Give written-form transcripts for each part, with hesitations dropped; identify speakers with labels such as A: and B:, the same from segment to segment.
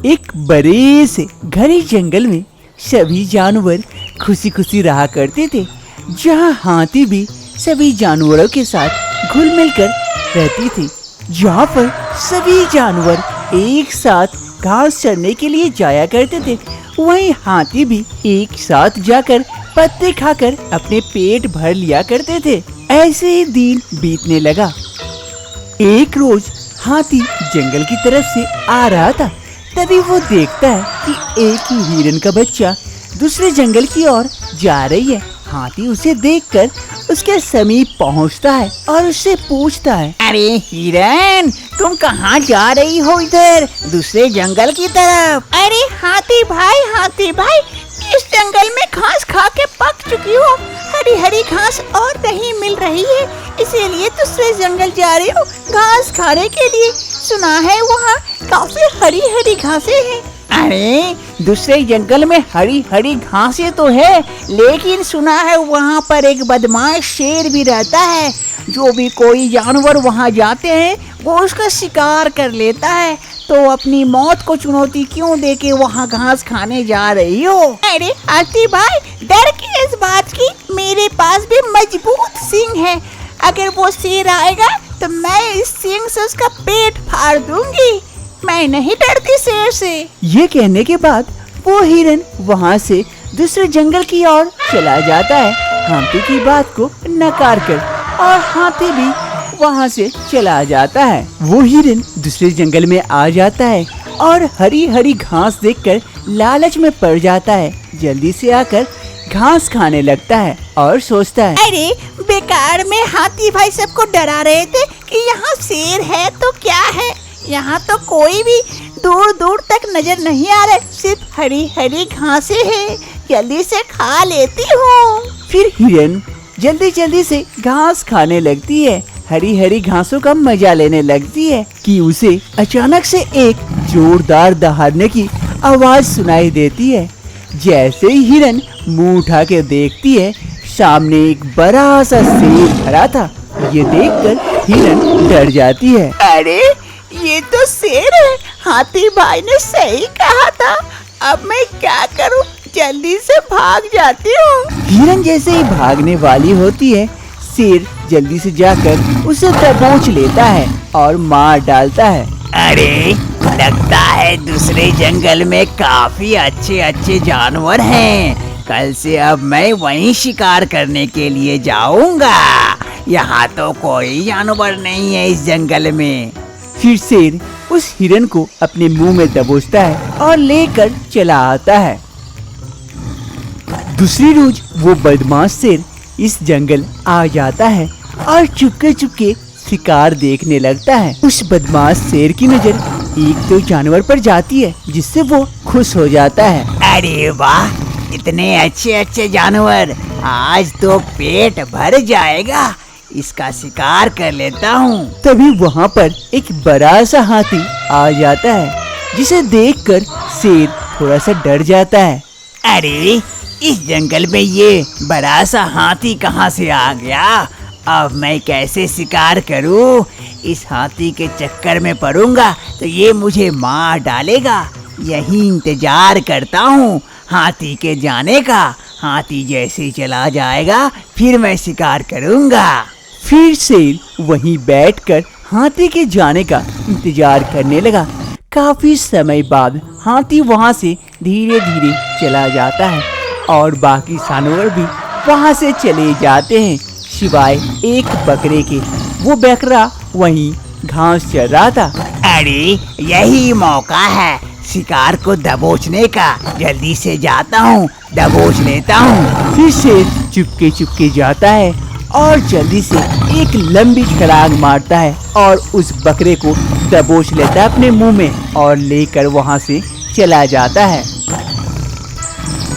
A: एक बड़े से घने जंगल में सभी जानवर खुशी खुशी रहा करते थे, जहाँ हाथी भी सभी जानवरों के साथ घुल मिल कर रहती थी। जहाँ पर सभी जानवर एक साथ घास चरने के लिए जाया करते थे, वहीं हाथी भी एक साथ जाकर पत्ते खाकर अपने पेट भर लिया करते थे। ऐसे ही दिन बीतने लगा। एक रोज हाथी जंगल की तरफ से आ रहा था, तभी वो देखता है कि एक ही हिरन का बच्चा दूसरे जंगल की ओर जा रही है। हाथी उसे देखकर उसके समीप पहुंचता है और उससे पूछता है,
B: अरे हिरन, तुम कहाँ जा रही हो इधर दूसरे जंगल की तरफ?
C: अरे हाथी भाई, इस जंगल में घास खा के पक चुकी हो। हरी हरी घास और नहीं मिल रही है, इसीलिए दूसरे जंगल जा रही हूँ घास खाने के लिए। सुना है वहाँ काफी हरी हरी घासें हैं।
B: अरे दूसरे जंगल में हरी हरी घासें तो है, लेकिन सुना है वहाँ पर एक बदमाश शेर भी रहता है। जो भी कोई जानवर वहाँ जाते हैं वो उसका शिकार कर लेता है। तो अपनी मौत को चुनौती क्यों देके वहाँ घास खाने जा रही हो?
C: अरे हाथी भाई, डर की इस बात की, मेरे पास भी मजबूत सींग है। अगर वो शेर आएगा तो मैं इस सींग से उसका पेट फाड़ दूंगी। मैं नहीं डरती शेर से।
A: ये कहने के बाद वो हिरन वहाँ से दूसरे जंगल की ओर चला जाता है, हाथी की बात को नकार कर, और हाथी भी वहाँ से चला जाता है। वो हिरन दूसरे जंगल में आ जाता है और हरी हरी घास देखकर लालच में पड़ जाता है। जल्दी से आकर घास खाने लगता है और सोचता है,
C: अरे बेकार में हाथी भाई सबको डरा रहे थे कि यहाँ शेर है तो क्या है, यहाँ तो कोई भी दूर दूर तक नजर नहीं आ रहा, सिर्फ हरी हरी घासें हैं। जल्दी से खा लेती हूँ।
A: फिर हिरन जल्दी जल्दी से घास खाने लगती है, हरी हरी घासों का मजा लेने लगती है कि उसे अचानक से एक जोरदार दहाड़ने की आवाज सुनाई देती है। जैसे ही हिरन मुंह उठा के देखती है, सामने एक बड़ा सा शेर खड़ा था। ये देखकर हिरन डर जाती है।
C: अरे ये तो शेर है, हाथी भाई ने सही कहा था। अब मैं क्या करूं? जल्दी से भाग जाती हूँ।
A: हिरन जैसे ही भागने वाली होती है, शेर जल्दी से जाकर उसे दबोच लेता है और मार डालता है।
B: अरे लगता है दूसरे जंगल में काफी अच्छे अच्छे जानवर हैं। कल से अब मैं वहीं शिकार करने के लिए जाऊंगा। यहाँ तो कोई जानवर नहीं है इस जंगल में।
A: फिर शेर उस हिरन को अपने मुंह में दबोचता है और लेकर चला आता है। दूसरी रोज वो बदमाश शेर इस जंगल आ जाता है और चुपके चुपके शिकार देखने लगता है। उस बदमाश शेर की नजर एक तो जानवर पर जाती है, जिससे वो खुश हो जाता है।
B: अरे वाह, इतने अच्छे अच्छे जानवर, आज तो पेट भर जाएगा। इसका शिकार कर लेता हूँ।
A: तभी वहाँ पर एक बड़ा सा हाथी आ जाता है, जिसे देखकर शेर थोड़ा सा डर जाता है।
B: अरे इस जंगल में ये बड़ा सा हाथी कहाँ से आ गया? अब मैं कैसे शिकार करूं? इस हाथी के चक्कर में पड़ूंगा तो ये मुझे मार डालेगा। यही इंतजार करता हूँ हाथी के जाने का। हाथी जैसे चला जाएगा फिर मैं शिकार करूंगा।
A: फिर शेर वहीं बैठकर हाथी के जाने का इंतजार करने लगा। काफी समय बाद हाथी वहाँ से धीरे धीरे चला जाता है और बाकी जानवर भी वहाँ से चले जाते हैं, सिवाय एक बकरे के। वो बकरा वहीं घास चर रहा था।
B: अरे यही मौका है शिकार को दबोचने का। जल्दी से जाता हूँ, दबोच लेता हूँ।
A: फिर शेर चुपके चुपके जाता है और जल्दी से एक लंबी छलांग मारता है और उस बकरे को दबोच लेता है अपने मुंह में और लेकर वहाँ से चला जाता है।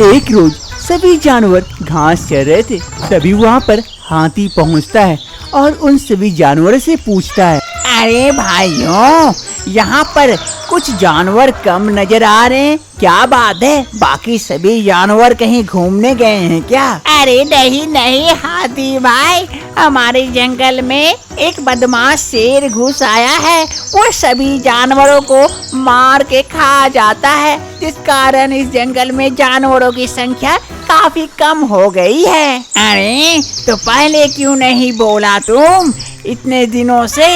A: एक रोज सभी जानवर घास चर रहे थे, तभी वहाँ पर हाथी पहुँचता है और उन सभी जानवरों से पूछता है,
B: अरे भाइयों, यहाँ पर कुछ जानवर कम नजर आ रहे हैं, क्या बात है? बाकी सभी जानवर कहीं घूमने गए हैं क्या?
C: अरे नहीं नहीं हाथी भाई, हमारे जंगल में एक बदमाश शेर घुस आया है। वो सभी जानवरों को मार के खा जाता है, जिस कारण इस जंगल में जानवरों की संख्या काफी कम हो गई है।
B: अरे तो पहले क्यों नहीं बोला तुम? इतने दिनों से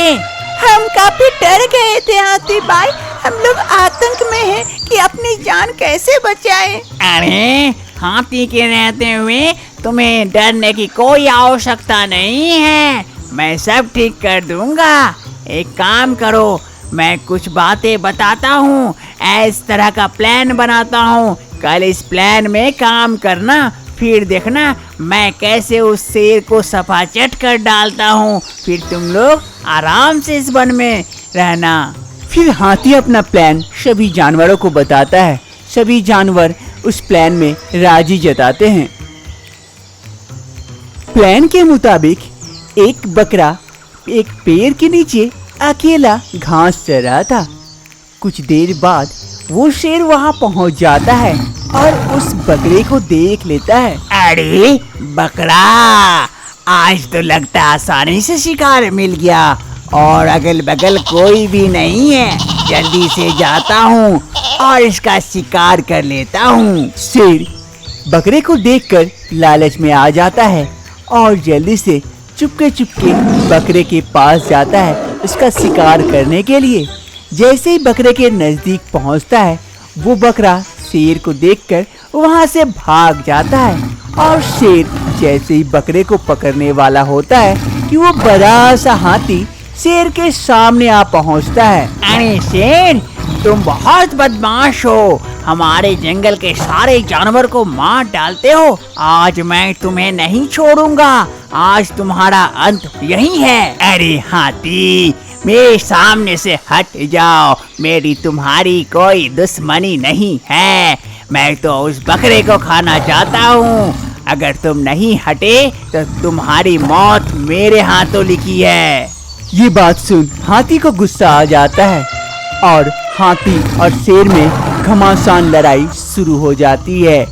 C: हम काफी डर गए थे हाथी भाई, हम लोग आतंक में हैं कि अपनी जान कैसे बचाएं।
B: अरे हाथी के रहते हुए तुम्हें डरने की कोई आवश्यकता नहीं है, मैं सब ठीक कर दूंगा। एक काम करो, मैं कुछ बातें बताता हूँ, इस तरह का प्लान बनाता हूँ, कल इस प्लान में काम करना, फिर देखना मैं कैसे उस शेर को सपाचट कर डालता हूँ, फिर तुम लोग आराम से इस वन में रहना।
A: फिर हाथी अपना प्लान सभी जानवरों को बताता है। सभी जानवर उस प्लान में राजी जताते हैं। प्लान के मुताबिक एक बकरा एक पेड़ के नीचे अकेला घास चर रहा था। कुछ देर बाद वो शेर वहां पहुंच जाता है और उस बकरे को देख लेता है।
B: अरे बकरा, आज तो लगता आसानी से शिकार मिल गया और अगल बगल कोई भी नहीं है, जल्दी से जाता हूँ और इसका शिकार कर लेता हूँ।
A: शेर बकरे को देखकर लालच में आ जाता है और जल्दी से चुपके चुपके बकरे के पास जाता है उसका शिकार करने के लिए। जैसे ही बकरे के नजदीक पहुंचता है, वो बकरा शेर को देखकर वहां से भाग जाता है और शेर जैसे ही बकरे को पकड़ने वाला होता है कि वो बड़ा सा हाथी शेर के सामने आ पहुंचता है।
B: अरे शेर, तुम बहुत बदमाश हो, हमारे जंगल के सारे जानवर को मार डालते हो। आज मैं तुम्हें नहीं छोड़ूंगा, आज तुम्हारा अंत यही है। अरे हाथी, मेरे सामने से हट जाओ, मेरी तुम्हारी कोई दुश्मनी नहीं है, मैं तो उस बकरे को खाना चाहता हूँ। अगर तुम नहीं हटे तो तुम्हारी मौत मेरे हाथों लिखी है।
A: ये बात सुन हाथी को गुस्सा आ जाता है और हाथी और शेर में घमासान लड़ाई शुरू हो जाती है।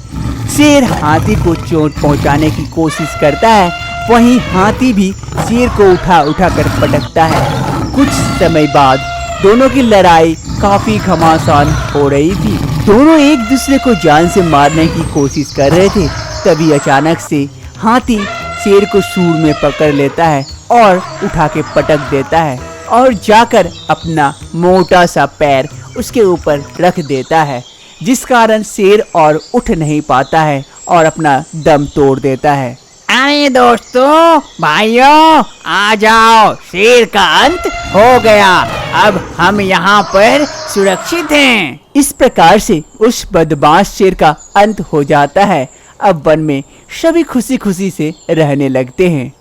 A: शेर हाथी को चोट पहुंचाने की कोशिश करता है, वहीं हाथी भी शेर को उठा उठा कर पटकता है। कुछ समय बाद दोनों की लड़ाई काफी घमासान हो रही थी। दोनों एक दूसरे को जान से मारने की कोशिश कर रहे थे। तभी अचानक से हाथी शेर को सूंड में पकड़ लेता है और उठा के पटक देता है और जाकर अपना मोटा सा पैर उसके ऊपर रख देता है, जिस कारण शेर और उठ नहीं पाता है और अपना दम तोड़ देता है।
B: अरे दोस्तों, भाइयों, आ जाओ, शेर का अंत हो गया, अब हम यहाँ पर सुरक्षित हैं।
A: इस प्रकार से उस बदमाश शेर का अंत हो जाता है। अब वन में सभी खुशी खुशी से रहने लगते हैं।